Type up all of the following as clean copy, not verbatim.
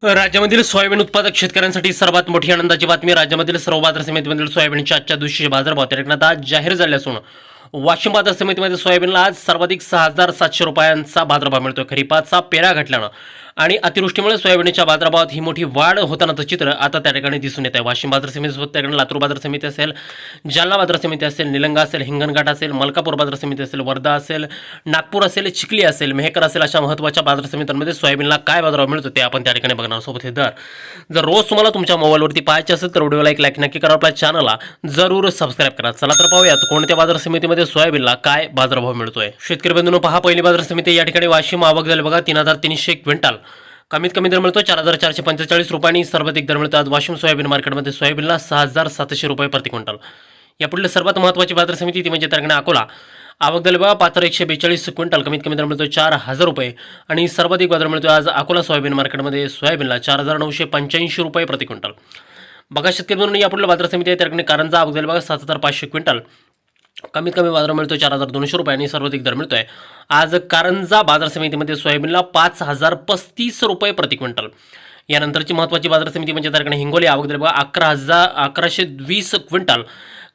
राज्यामधील सोयाबीन उत्पादक शेतकऱ्यांसाठी सर्वात मोठी आनंदाची बातमी. राज्यामधील सर्व बाजार समितीमधील सोयाबीनच्या आजच्या दिवशी बाजारभाव त्या ठिकाणी आज जाहीर झाले असून वाशिम बाजार समितीमध्ये सोयाबीनला आज सर्वाधिक 6,700 रुपयांचा बाजारभाव मिळतोय. खरीपाचा पेरा घटल्यानं आणि अतिवृष्टीमुळे सोयाबीनच्या बाजारभावात ही मोठी वाढ होतानाचं चित्र आता त्या ठिकाणी दिसून येत आहे. वाशिम बाजार समितीसोबत त्या ठिकाणी लातूर बाजार समिती असेल, जालना बाजार समिती असेल, निलंगा असेल, हिंगणघाट असेल, मलकापूर बाजार समिती असेल, वर्धा असेल, नागपूर असेल, चिखली असेल, मेहकर असेल, अशा महत्त्वाच्या बाजार समित्यांमध्ये सोयाबीनला काय बाजारभाव मिळतो ते आपण त्या ठिकाणी बघणार. सोबत हे दर जर रोज तुम्हाला तुमच्या मोबाईलवरती पाहायचे असेल तर व्हिडिओला एक लाईक नक्की करा, आपल्या चॅनलला जरूर सबस्क्राईब करा. चला तर पाहूयात कोणत्या बाजार समितीमध्ये सोयाबीनला काय बाजारभाव मिळतोय. शेतकरी बंधूंनो, पहा पहिली बाजार समिती या ठिकाणी वाशिम. आवक झाली बघा 3,300 क्विंटल. कमीत कमी दर मिळतो 4,445 रुपयांनी. सर्वाधिक दर मिळतो आज वाशिम सोयाबीन मार्केटमध्ये सोयाबीनला 6,700 रुपये प्रति क्विंटल. यापुढे सर्वात महत्त्वाची बाजार समिती ती म्हणजे त्या ठिकाणी अकोला. आवक झाली बघा 5,142 क्विंटल. कमीत कमी दर मिळतो 4,000 रुपये आणि सर्वाधिक बाजार मिळतो आज अकोला सोयाबीन मार्केटमध्ये सोयाबीनला 4,985 रुपये प्रति क्विंटल. बघा शेतकरी बंधूंनो, यापुढे बाजार समिती आहे त्या ठिकाणी कारंजा. आवक झाली बघा 7,500 क्विंटल. कमीत कमी बाजार मिळतो 4,200 रुपये आणि सर्वाधिक दर मिळतोय आज कारंजा बाजार समितीमध्ये सोयाबीनला 5,035 रुपये प्रति क्विंटल. यानंतरची महत्त्वाची बाजार समिती म्हणजे त्या ठिकाणी हिंगोली. आवक झाली बघा 11,120 क्विंटल.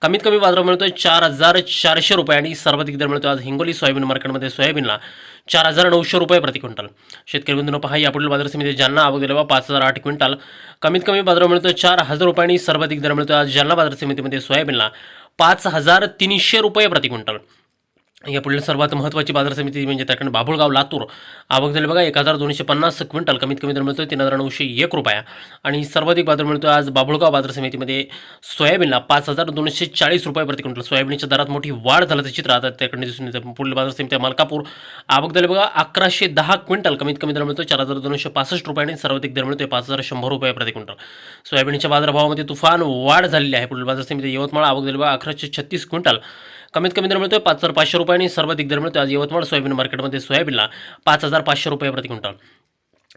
कमीत कमी बाजार मिळतोय 4,400 रुपये आणि सर्वाधिक दर मिळतो आज हिंगोली सोयाबीन मार्केटमध्ये सोयाबीनला 4,900 रुपये प्रति क्विंटल. शेतकरी बंधूंनो, पहा यापुढील बाजार समिती जालना. आवक झाली बघा 5,008 क्विंटल. कमीत कमी बाजार मिळतो 4,000 रुपये आणि सर्वाधिक दर मिळतो आज जालना बाजार समितीमध्ये सोयाबीनला 5,300 रुपये प्रति क्विंटल. यापुढील सर्वात महत्त्वाची बाजार समिती म्हणजे त्याकडे बाभुळगाव लातूर. आवक झाली बघा 1,250 क्विंटल. कमीत कमी दर मिळतो 3,901 रुपया आणि सर्वाधिक बाजार मिळतो आज बाभुळगाव बाजार समितीमध्ये सोयाबीनला 5,240 रुपये प्रति क्विंटल. सोयाबीनच्या दरात मोठी वाढ झाल्याचं चित्र आता त्याकडे दिसून येतं. पुढील बाजार समिती मलकापूर. आवक झाली बघा 1,110 क्विंटल. कमीत कमी दर मिळतो 4,265 रुपये आणि सर्वाधिक दर मिळतो 5,100 रुपये प्रति क्विंटल. सोयाबीनच्या बाजारभावामध्ये तुफान वाढ झालेली आहे. पुढील बाजार समिती यवतमाळ. आवक झाली बघा 1,136 क्विंटल. कमीत कमी दर मिळतोय 5,500 रुपये आणि सर्वाधिक दर मिळतो आज यवतमाळ सोयाबीन मार्केटमध्ये सोयाबीनला 5,500 रुपये प्रति क्विंटल.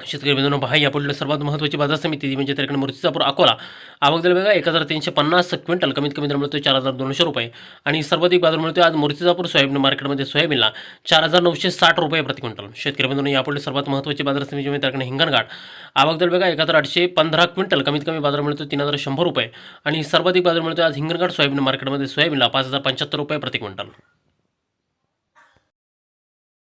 शेतकरी बंधूंनो, पहा यापुढील सर्वात महत्त्वाची बाजार समिती म्हणजे त्याकडे मूर्तिजापूर अकोला. आवक झाली बघा 1,350 क्विंटल. कमीत कमी दर मिळतो 4,200 रुपये आणि सर्वाधिक बाजार मिळतो आज मूर्तिजापूर सोयाबीन मार्केटमध्ये सोयाबीनला 4,960 रुपये प्रति क्विंटल. शेतकरी बंधूंनो, यापुढील सर्वात महत्त्वाची बाजार समिती म्हणजे त्याकडे हिंगणघाट. आवक झाली बघा 1,815 क्विंटल. कमीत कमी बाजार मिळतो 3,100 रुपये आणि सर्वाधिक बाजार मिळतो आज हिंगणघाट सोयाबीन मार्केटमध्ये सोयाबीनला 5,075 रुपये प्रति क्विंटल.